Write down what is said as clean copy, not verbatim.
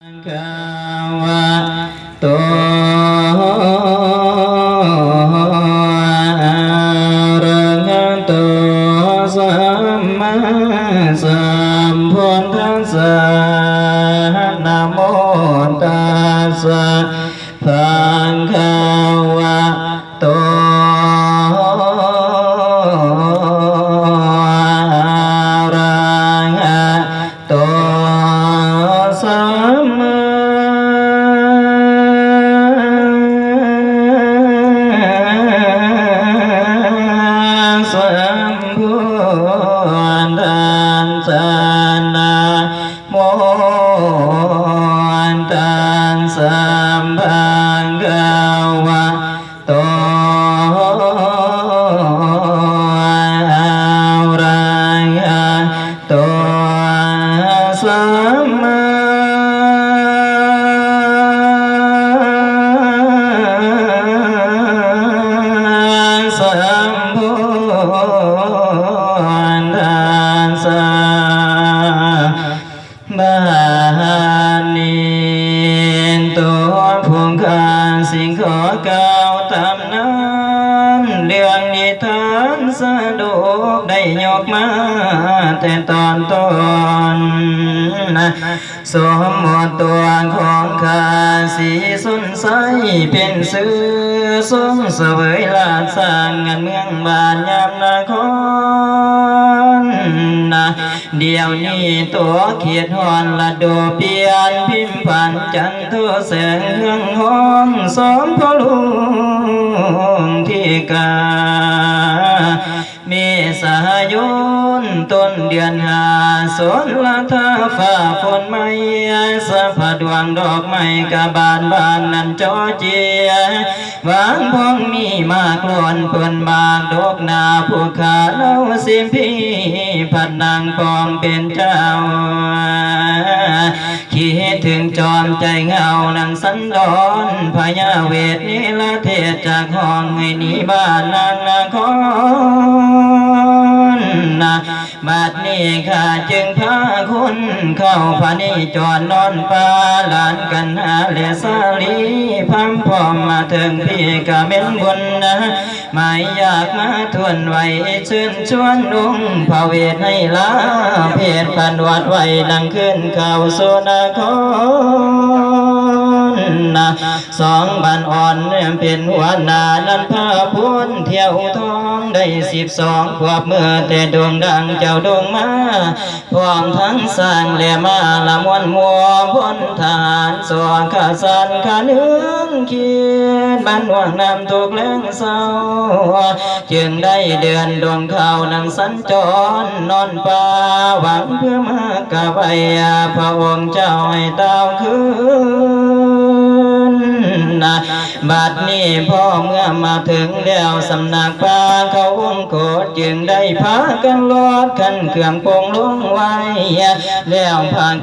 กาวะโตระหะโตสัมมาสัมพุทธัสสะนะโมตัสสะภะคะวะโตอะระหะโตสัมมาสัมพุทธัสสะนะโมตัสสะภะคะวะโตอะระหะโตสัมมาสัมพุทธัสสะบานีตัวผู้ข้าสิ่งขอกล่าวตามนั้นเรื่องนิทานสนุกได้ยกมาแต่ตอนต้นสมมติตัวของข้าสีสนใสเป็นสื่อทรงเสวยลาสร้างงานเมืองบ้านยามนครเดี๋ยวนี้ตัวเขียดหอนละโดเปลี่ยนพิมพ์ผ่านจันทร์แสงเฮืองห้องสองพ่อลุงที่กาเมษายนต้นเดือนห้าสนละทาฟ้าฝนไม่สะพดวงดอกไม้กะบานนั้นจอเจียวางพองมีมากล้วนเพิ่นบากดอกนาผู้ขาเล่าสิมพีผัดนางปองเป็นเจ้าคิดถึงจอมใจเงานังสันดอนพญาเวทนิลเทศจากห้องให้หนีบ้านนางนครบัดนี้ข้าจึงพาคุณเข้าพานิจรนอนป่าหลานกันหาเลสาลีพัมพร้อมมาถึงพี่กะเม็นบุญไม่อยากมาทวนไว้เชิญชวนนุ่งพระเวทให้ลาเพศพันวัดไว้ดังขึ้นเข้าสุนครสองบ้านอ่อนเป็นหัวหน้านั้นพาพุนเที่ยวทองได้12 ขวบเมื่อแต่ดวงดังเจ้าดวงมาพร้อมทั้งสร้างและมาละมวนมัวพลทหารสวงข้าสันข้าเนื้องเขียนบ้านหวงน้ำตกแรงเศร้าจึงได้เดือนดวงเขานังสัญจรนอนป่าหวังเพื่อมากะไปพระองค์เจ้าให้เต้าคืนบัดนี้พ่อเมื่อมาถึงแล้วสำนักป่าเขาวงโกดจึงได้พากันลอดขันเครื่องโปงลงไว้แล้วพา